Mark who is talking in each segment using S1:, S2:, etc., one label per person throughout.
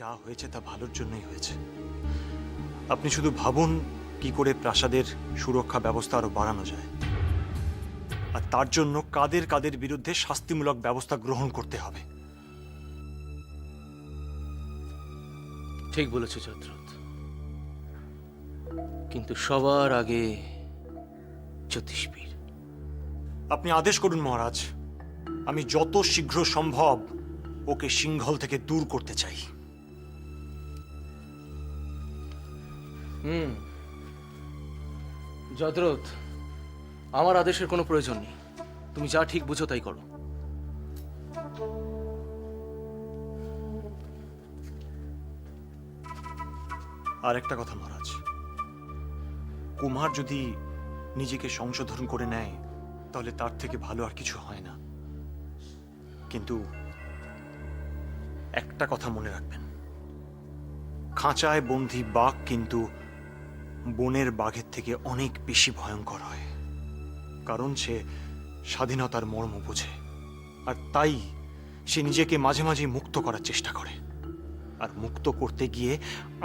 S1: যা হয়েছে তা ভালোর জন্যই হয়েছে। আপনি শুধু ভাবুন কি করে প্রাসাদের সুরক্ষা ব্যবস্থা আরো বাড়ানো যায়, আর তার জন্য কাদের কাদের বিরুদ্ধে শাস্তিমূলক ব্যবস্থা গ্রহণ করতে হবে।
S2: ঠিক বলেছ চন্দ্রত, কিন্তু সবার আগে জ্যোতিষবীর।
S1: আপনি আদেশ করুন মহারাজ, আমি যত শীঘ্র সম্ভব ওকে সিংহল থেকে দূর করতে চাই।
S2: যদ্রথ, আমার আদেশের কোনো প্রয়োজন নেই, তুমি যা ঠিক বুঝো তাই করো।
S1: আর একটা কথা মহারাজ, কুমার যদি নিজেকে সংশোধন করে নেয় তাহলে তার থেকে ভালো আর কিছু হয় না। কিন্তু একটা কথা মনে রাখবেন, খাঁচায় বন্দী বাঘ কিন্তু বনের বাঘের থেকে অনেক বেশি ভয়ঙ্কর হয়, কারণ সে স্বাধীনতার মর্ম বোঝে, আর তাই সে নিজেকে মাঝে মাঝে মুক্ত করার চেষ্টা করে, আর মুক্ত করতে গিয়ে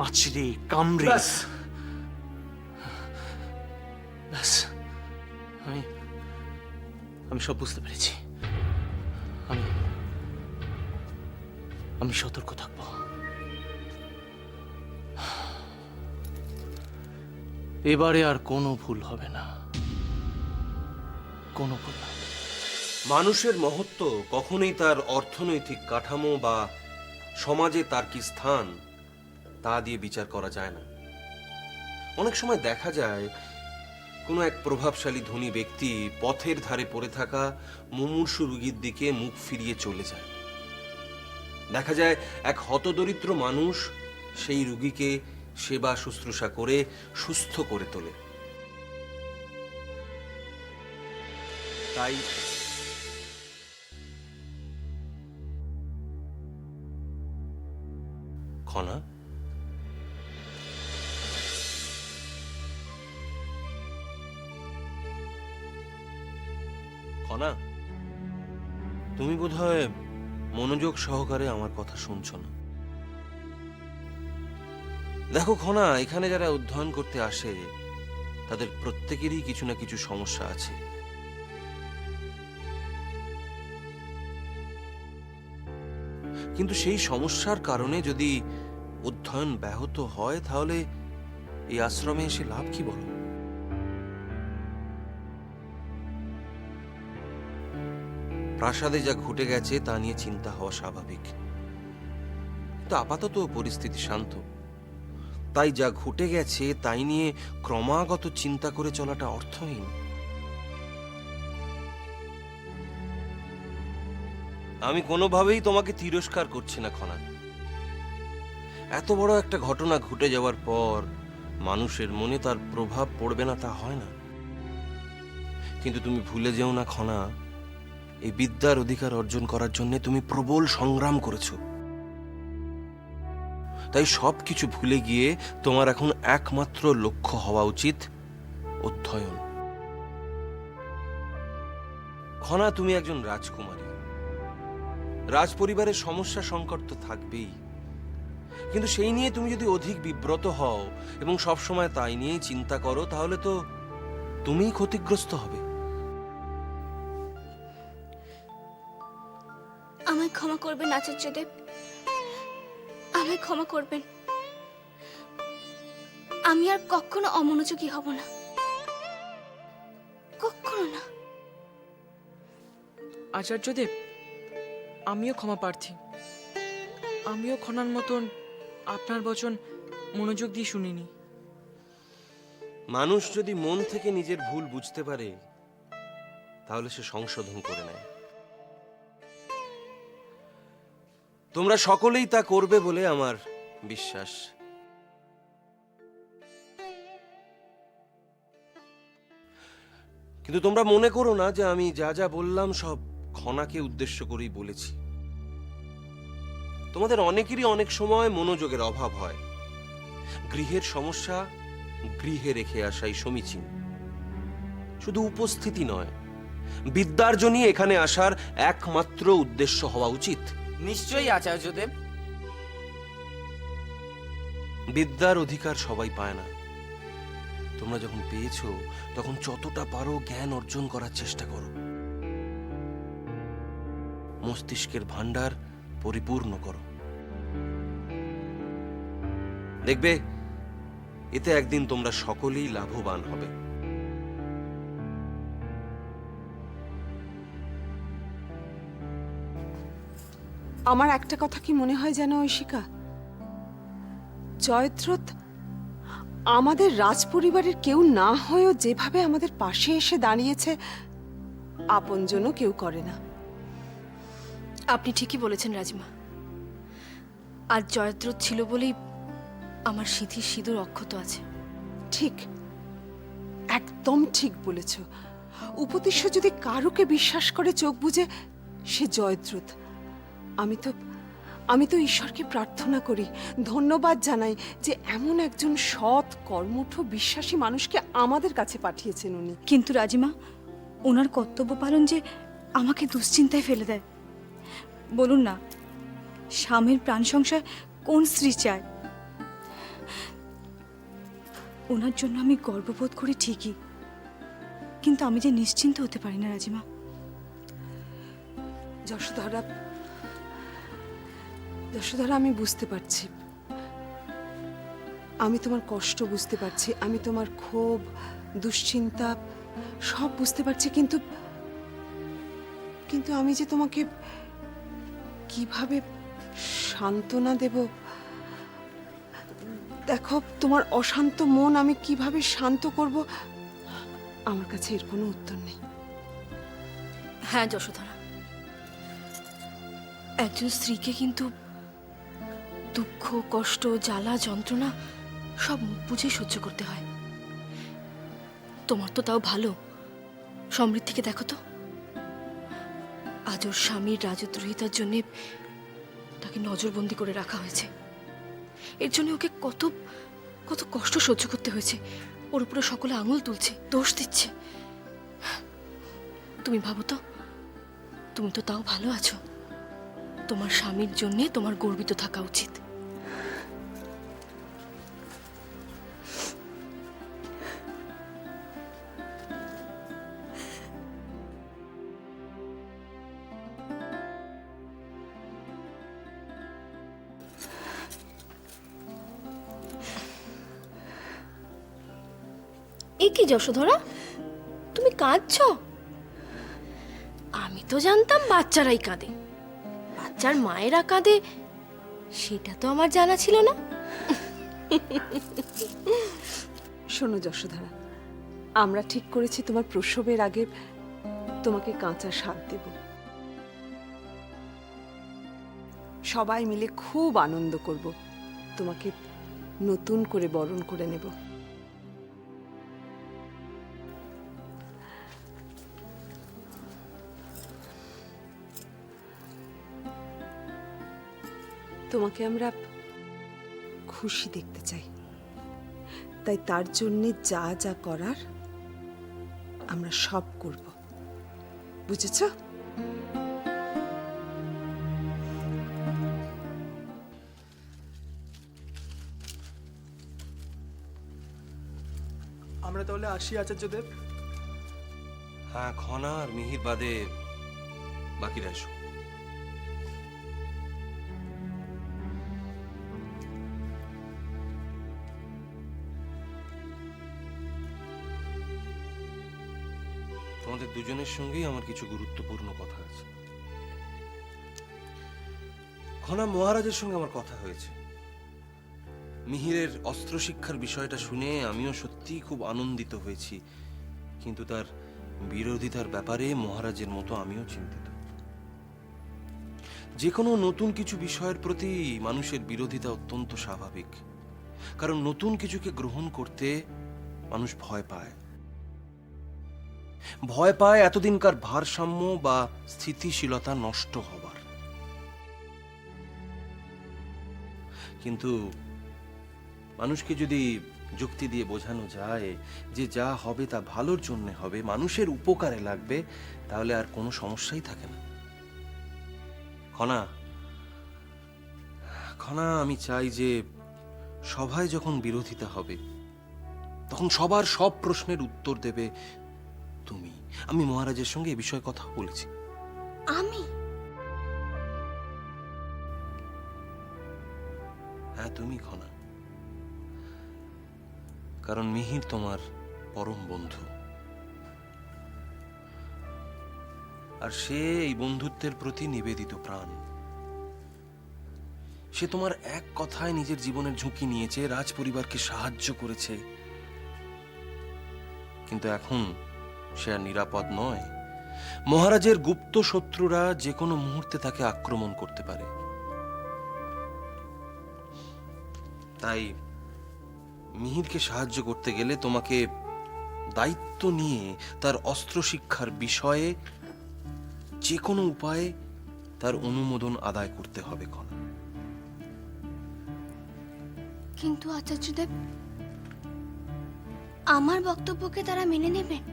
S1: আঁচড়ে কামড়ে।
S2: ব্যাস, আমি সব বুঝতে পেরেছি। আমি সতর্ক থাকবো। এবারে আর কোনো ভুল হবে না, কোনো ভুল না।
S3: মানুষের মহত্ব কখনোই তার অর্থনৈতিক কাঠামো বা সমাজে তার কি স্থান তা দিয়ে বিচার করা যায় না। অনেক সময় দেখা যায় কোনো এক প্রভাবশালী ধনী ব্যক্তি পথের ধারে পড়ে থাকা মুমূর্ষু রোগীর দিকে মুখ ফিরিয়ে চলে যায়। দেখা যায় এক হতদরিদ্র মানুষ সেই রোগীকে সেবা শুশ্রূষা করে সুস্থ করে তোলে। তাই খনা, খনা, তুমি বোধহয় মনোযোগ সহকারে আমার কথা শুনছো না। দেখো খনা, এখানে যারা অধ্যয়ন করতে আসে তাদের প্রত্যেকেরই কিছু না কিছু সমস্যা আছে। কিন্তু সেই সমস্যার কারণে যদি অধ্যয়ন ব্যাহত হয় তাহলে এই আশ্রমে এসে লাভ কি বলো? প্রাসাদে যা ঘটে গেছে তা নিয়ে চিন্তা হওয়া স্বাভাবিক, কিন্তু আপাতত পরিস্থিতি শান্ত। তাই যা ঘটে গেছে তাই নিয়ে ক্রমাগত চিন্তা করে চলাটা অর্থহীন। আমি কোনোভাবেই তোমাকে তিরস্কার করছি না খনা। এত বড় একটা ঘটনা ঘটে যাওয়ার পর মানুষের মনে তার প্রভাব পড়বে না তা হয় না। কিন্তু তুমি ভুলে যেও না খনা, এই বিদ্যার অধিকার অর্জন করার জন্য তুমি প্রবল সংগ্রাম করেছো। তাই সবকিছু ভুলে গিয়ে তোমার এখন একমাত্র লক্ষ্য হওয়া উচিত অধ্যয়ন। খনা, তুমি একজন রাজকুমারী। রাজ পরিবারের সমস্যা সংকট তো থাকবেই, কিন্তু সেই নিয়ে তুমি যদি অধিক বিব্রত হও এবং সবসময় তাই নিয়েই চিন্তা করো তাহলে তো তুমিই ক্ষতিগ্রস্ত হবে।
S4: আমায় ক্ষমা করবেন আচার্যদেব, আমায় ক্ষমা করবেন। আমি আর কখনো অমনোযোগী হব না, কখনো না।
S5: আচার্যদেব, আমিও ক্ষমা প্রার্থী। আমিও খনার মতন আপনার বচন মনোযোগ দিয়ে শুনিনি।
S3: মানুষ যদি মন থেকে নিজের ভুল বুঝতে পারে তাহলে সে সংশোধন করে নেয়। তোমরা সকলেই তা করবে বলে আমার বিশ্বাস। কিন্তু তোমরা মনে করো না যে আমি যা যা বললাম সব খনাকে উদ্দেশ্য করেই বলেছি। তোমাদের অনেকেরই অনেক সময় মনোযোগের অভাব হয়। গৃহের সমস্যা গৃহে রেখে আসাই সমীচীন। শুধু উপস্থিতি নয়, বিদ্যার্জনই এখানে আসার একমাত্র উদ্দেশ্য হওয়া উচিত।
S6: নিশ্চয়ই আচার্যদেব।
S3: বিদ্যার অধিকার সবাই পায় না। তোমরা যখন পেয়েছো তখন যতটা পারো জ্ঞান অর্জন করার চেষ্টা করো, মস্তিষ্কের ভান্ডার পরিপূর্ণ করো। দেখবে এতে একদিন তোমরা সকলেই লাভবান হবে।
S6: আমার একটা কথা কি মনে হয় যেন ঐশিকা, জয়দ্রথ আমাদের রাজপরিবারের কেউ না হয়েও যেভাবে আমাদের পাশে এসে দাঁড়িয়েছে, আপনজনও কেউ করে না।
S4: আপনি ঠিকই বলেছেন রাজিমা। আর জয়দ্রথ ছিল বলেই আমার সিঁথির সিঁদুর অক্ষত আছে।
S6: ঠিক, একদম ঠিক বলেছ। উপদেশ্য যদি কারুকে বিশ্বাস করে চোখ বুজে, সে জয়দ্রথ। আমি তো ঈশ্বরকে প্রার্থনা করি, ধন্যবাদ জানাই যে এমন একজন সৎ কর্মঠ বিশ্বাসী মানুষকে আমাদের কাছে পাঠিয়েছেন উনি।
S7: কিন্তু রাজিমা, ওনার কর্তব্য পালন যে আমাকে দুশ্চিন্তায় ফেলে দেয়। বলুন না, স্বামীর প্রাণ সংশয় কোন স্ত্রী চায়? ওনার জন্য আমি গর্ববোধ করি ঠিকই, কিন্তু আমি যে নিশ্চিন্ত হতে পারি না রাজিমা।
S6: যশোধরা, আমি বুঝতে পারছি, আমি তোমার কষ্ট বুঝতে পারছি, আমি তোমার ক্ষোভ, দুশ্চিন্তা সব বুঝতে পারছি, কিন্তু আমি যে তোমাকে কিভাবে সান্ত্বনা দেব, দেখো তোমার অশান্ত মন আমি কিভাবে শান্ত করব, আমার কাছে এর কোনো উত্তর নেই।
S4: হ্যাঁ যশোধরা, একজন স্ত্রীকে কিন্তু দুঃখ, কষ্ট, জ্বালা, যন্ত্রণা সব মুখ বুঝে সহ্য করতে হয়। তোমার তো তাও ভালো, সমৃদ্ধিকে দেখো তো, আজ ওর স্বামীর রাজদ্রোহিতার জন্য তাকে নজরবন্দি করে রাখা হয়েছে। এর জন্য ওকে কত কত কষ্ট সহ্য করতে হয়েছে। ওর উপরে সকলে আঙুল তুলছে, দোষ দিচ্ছে। তুমি ভাবো তো, তুমি তো তাও ভালো আছো। তোমার স্বামীর জন্যে তোমার গর্বিত থাকা উচিত। এ কি যশোধরা, তুমি কাঁদছো? আমি তো জানতাম বাচ্চারাই কাঁদে, বাচ্চার মায়েরা কাঁদে সেটা তো আমার জানা ছিল না।
S6: শোনো যশোধরা, আমরা ঠিক করেছি তোমার প্রসবের আগে তোমাকে কাঁচা শাক দেব। সবাই মিলে খুব আনন্দ করব, তোমাকে নতুন করে বরণ করে নেব। তোমাকে আমরা খুশি দেখতে চাই, তাই তার জন্য যা যা করার আমরা সব করব, বুঝেছ?
S2: আমরা তাহলে আসি আচার্যদেব।
S3: হ্যাঁ, খনা আর মিহির বাদে বাকিরা এসো। তোমাদের দুজনের সঙ্গেই আমার কিছু গুরুত্বপূর্ণ কথা আছে। খনা, মহারাজের সঙ্গে আমার কথা হয়েছে। মিহিরের অস্ত্র শিক্ষার বিষয়টা শুনে আমিও সত্যিই খুব আনন্দিত হয়েছি, কিন্তু তার বিরোধিতার ব্যাপারে মহারাজের মতো আমিও চিন্তিত। যে কোনো নতুন কিছু বিষয়ের প্রতি মানুষের বিরোধিতা অত্যন্ত স্বাভাবিক, কারণ নতুন কিছুকে গ্রহণ করতে মানুষ ভয় পায়। ভয় পায় এতদিনকার ভারসাম্য বা স্থিতিশীলতা নষ্ট হবার। কিন্তু মানুষকে যদি যুক্তি দিয়ে বোঝানো যায় যে যা হবে তা ভালোর জন্য হবে, মানুষের উপকারে লাগবে, তাহলে আর কোনো সমস্যাই থাকে না। খনা, আমি চাই যে সভায় যখন বিরোধিতা হবে তখন সবার সব প্রশ্নের উত্তর দেবে তুমি। আমি মহারাজের সঙ্গে এ বিষয়ে কথা বলেছি।
S4: আমি?
S3: হ্যাঁ, তুমি খনা। কারণ মিহির তোমার পরম বন্ধু, আর সে এই বন্ধুত্বের প্রতি নিবেদিত প্রাণ। সে তোমার এক কথায় নিজের জীবনের ঝুঁকি নিয়েছে, রাজ পরিবারকে সাহায্য করেছে, কিন্তু এখন সে আর নিরাপদ নয়। মহারাজের গুপ্ত শত্রুরা যে কোনো মুহূর্তে তাকে আক্রমণ করতে পারে। তাই মিহিরকে সাহায্য করতে গেলে তোমাকে দায়িত্ব নিয়ে তার অস্ত্র শিক্ষার বিষয়ে যে কোনো উপায়ে তার অনুমোদন আদায় করতে হবে খনা।
S8: কিন্তু আচার্যদেব, আমার বক্তব্যকে তারা মেনে নেবেন?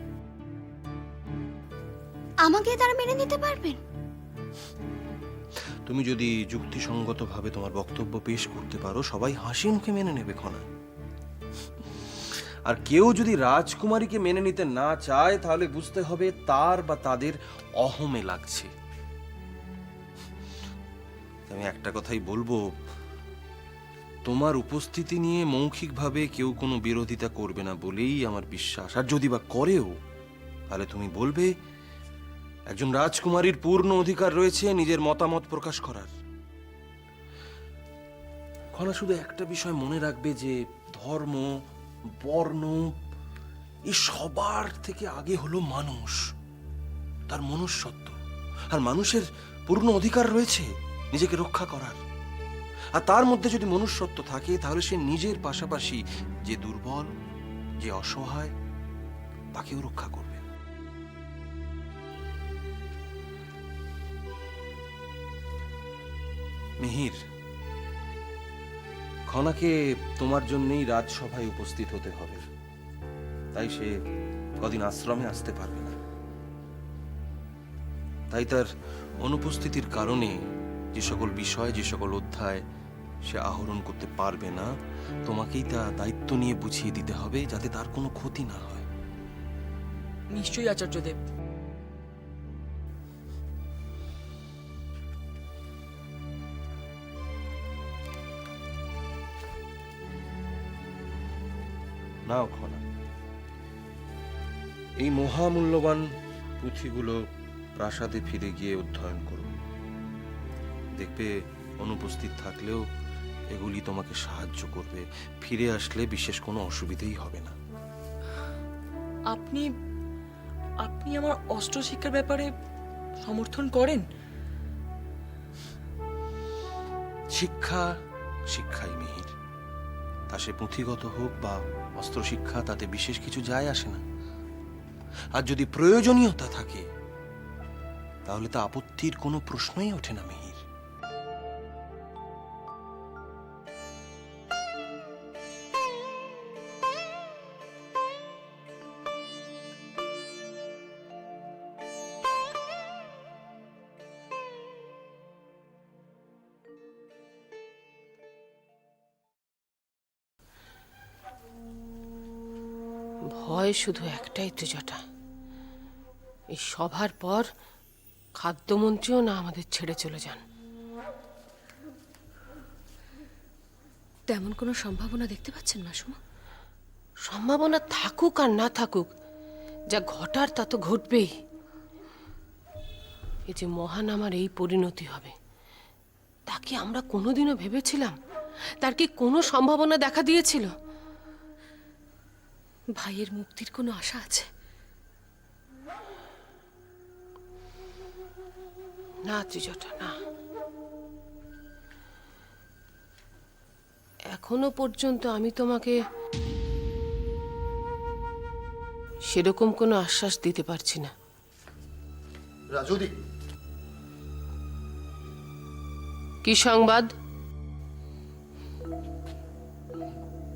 S8: আমাকে তারা মেনে নিতে পারবেন?
S3: তুমি যদি যুক্তিসঙ্গতভাবে তোমার বক্তব্য পেশ করতে পারো, সবাই হাসি মুখে মেনে নেবে খনা। আর কেউ যদি রাজকুমারীকে মেনে নিতে না চায়, তাহলে বুঝতে হবে তার বা তাদের অহমে লাগছে। আমি একটা কথাই বলবো, তোমার উপস্থিতি নিয়ে মৌখিকভাবে কেউ কোনো বিরোধিতা করবে না বলেই আমার বিশ্বাস। আর যদি বা করেও, তাহলে তুমি বলবে একজন রাজকুমারীর পূর্ণ অধিকার রয়েছে নিজের মতামত প্রকাশ করার। খনা, শুধু একটা বিষয় মনে রাখবে যে ধর্ম, বর্ণ, এই সবার থেকে আগে হলো মানুষ, তার মনুষ্যত্ব। আর মানুষের পূর্ণ অধিকার রয়েছে নিজেকে রক্ষা করার। আর তার মধ্যে যদি মনুষ্যত্ব থাকে, তাহলে সে নিজের পাশাপাশি যে দুর্বল, যে অসহায়, তাকেও রক্ষা করবে। মিহির, খনাকে তোমার জন্যই রাজসভায় উপস্থিত হতে হবে, তাই সে কদিন আশ্রমে আসতে পারবে না। তাই তার অনুপস্থিতির কারণে যে সকল বিষয়, যে সকল অধ্যায় সে আহরণ করতে পারবে না, তোমাকেই তা দায়িত্ব নিয়ে বুঝিয়ে দিতে হবে, যাতে তার কোনো ক্ষতি না হয়।
S5: নিশ্চয়ই আচার্যদেব।
S3: নাও খনা, এই মহামূল্যবান পুঁথিগুলো প্রাসাদে ফিরে গিয়ে অধ্যয়ন করো। দেখবে অনুপস্থিত থাকলেও এগুলি তোমাকে সাহায্য করবে। ফিরে আসলে বিশেষ কোনো অসুবিধেই হবে না।
S5: আপনি আপনি আমার অস্ত্র শিক্ষার ব্যাপারে সমর্থন করেন?
S3: শিক্ষা শিক্ষাই মিহির, তা সে পুঁথিগত হোক বা অস্ত্র শিক্ষা, তাতে বিশেষ কিছু যায় আসে না। আর যদি প্রয়োজনীয়তা থাকে, তাহলে তা আপত্তির কোনো প্রশ্নই ওঠে না মিহির।
S9: ভয় শুধু একটাই তো জটা, এই সভার পর খাদ্যমন্ত্রীও না আমাদের ছেড়ে চলে যান।
S4: তেমন কোনো সম্ভাবনা দেখতে পাচ্ছেন মাসুমা?
S9: সম্ভাবনা থাকুক আর না থাকুক, যা ঘটার তা তো ঘটবেই। এই যে মহান আমার এই পরিণতি হবে, তা কি আমরা কোনোদিনও ভেবেছিলাম? তার কি কোনো সম্ভাবনা দেখা দিয়েছিল?
S4: ভাইয়ের মুক্তির কোনো আশা আছে?
S9: না ত্রিজটা, না। এখনো পর্যন্ত আমি তোমাকে সেরকম কোনো আশ্বাস দিতে পারছি না।
S10: রাজুদি,
S9: কি সংবাদ?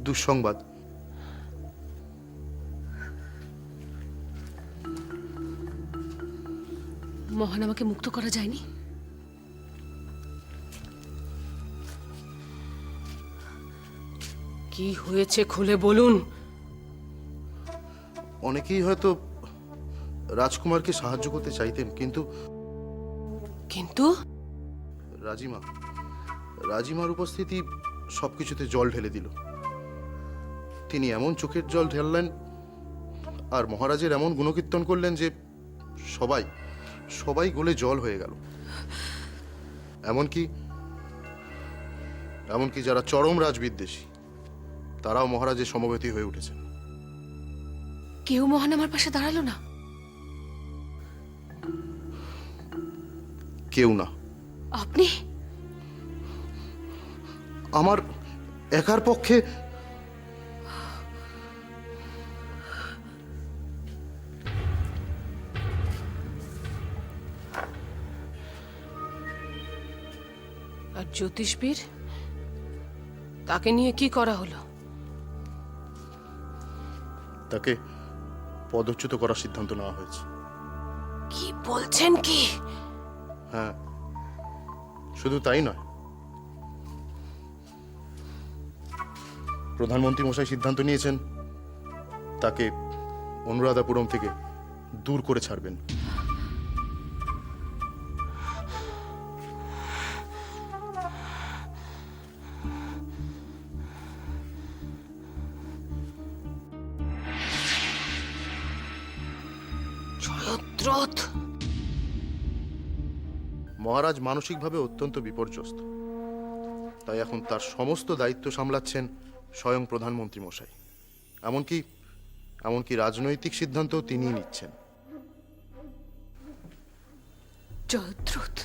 S10: দুঃসংবাদ।
S4: মহান আমাকে মুক্ত করা যায়নি?
S9: কি হয়েছে খুলে বলুন।
S10: অনেকেই হয়তো রাজকুমারকে সাহায্য করতে চাইতেন, কিন্তু
S9: কিন্তু
S10: রাজিমার উপস্থিতি সবকিছুতে জল ঢেলে দিল। তিনি এমন চোখের জল ঢেললেন আর মহারাজের এমন গুণকীর্তন করলেন যে সবাই গলে জল হয়ে গেল। এমনকি যারা চরম রাজবিদ্বেষী তারাও মহারাজের সমবেতী হয়ে উঠেছেন।
S4: কেউ মহান আমার পাশে দাঁড়ালো না।
S10: কেউ না।
S4: আপনি?
S10: আমার একার পক্ষে
S9: আর জ্যোতিষবীর, তাকে নিয়ে কি করা হলো?
S10: তাকে পদচ্যুত করার সিদ্ধান্ত নেওয়া হয়েছে।
S9: কি বলছেন কি?
S10: হ্যাঁ, শুধু তাই নয়, প্রধানমন্ত্রী মশাই সিদ্ধান্ত নিয়েছেন তাকে অনুরাধাপুরম থেকে দূর করে ছাড়বেন।
S9: জয়দ্রথ!
S10: মহারাজ মানসিকভাবে অত্যন্ত বিপর্যস্ত, তাই এখন তার সমস্ত দায়িত্ব সামলাচ্ছেন স্বয়ং প্রধানমন্ত্রী মশাই। এমনকি রাজনৈতিক সিদ্ধান্ত তিনিই নিচ্ছেন।
S4: জয়দ্রথ,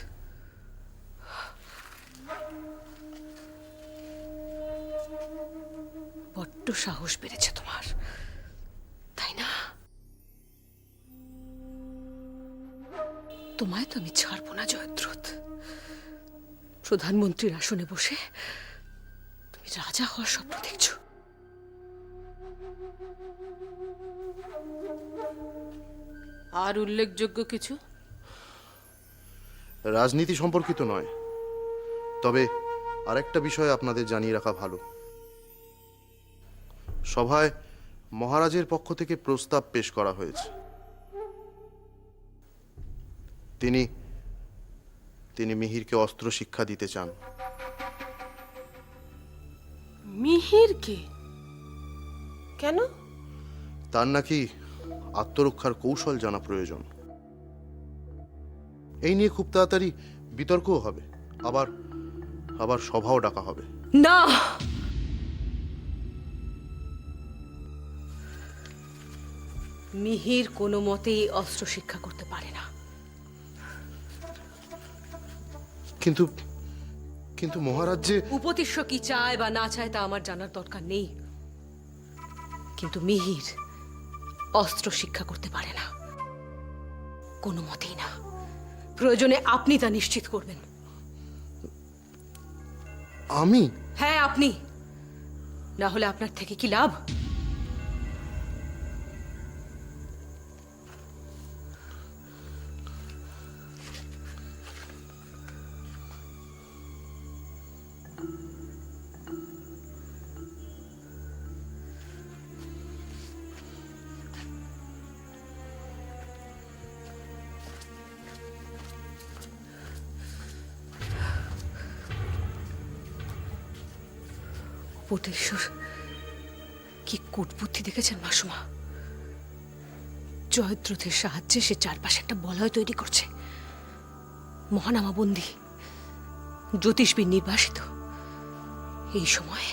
S4: বড্ড সাহস বেড়েছে তোমার, তাই না? তোমায় তো আমি ছাড়বো না জয়দ্রথ। প্রধানমন্ত্রীর আসনে বসে তুমি রাজা হওয়ার স্বপ্ন দেখছো।
S9: আর উল্লেখযোগ্য কিছু?
S10: রাজনীতি সম্পর্কিত নয়, তবে আরেকটা বিষয় আপনাদের জানিয়ে রাখা ভালো। সভায় মহারাজের পক্ষ থেকে প্রস্তাব পেশ করা হয়েছে। তিনি মিহিরকে অস্ত্র শিক্ষা দিতে চান।
S9: মিহিরকে? কেন?
S10: তার নাকি আত্মরক্ষার কৌশল জানা প্রয়োজন। এই নিয়ে খুব তাড়াতাড়ি বিতর্কও হবে, আবার সভাও ডাকা হবে।
S4: না, মিহির কোনো মতেই অস্ত্র শিক্ষা করতে পারে না।
S10: কিন্তু মহারাজ যে
S4: উপতিষ্য কি চায় বা না চায় তা আমার জানার দরকার নেই, কিন্তু মিহির অস্ত্র শিক্ষা করতে পারে না, কোনো মতেই না। প্রয়োজনে আপনি তা নিশ্চিত করবেন।
S10: আমি?
S4: হ্যাঁ, আপনি। না হলে আপনার থেকে কি লাভ? উপদেশ্বর কি কূটবুদ্ধি দেখেছেন মাসুমা? জয়দ্রথের সাহায্যে সে চারপাশে একটা বলয় তৈরি করছে। মহানামাবন্দী, জ্যোতিষবীর নির্বাসিত। এই সময়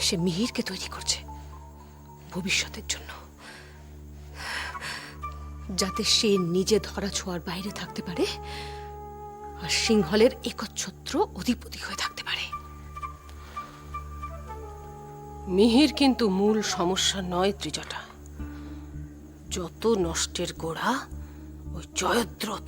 S4: সে মিহিরকে তৈরি করছে ভবিষ্যতের জন্য, যাতে সে নিজে ধরা ছোঁয়ার বাইরে থাকতে পারে আর সিংহলের একচ্ছত্র অধিপতি হয়ে থাকতে পারে।
S9: মিহির কিন্তু মূল সমস্যা নয় ত্রিজটা। যত নষ্টের গোড়া ওই জয়দ্রথ।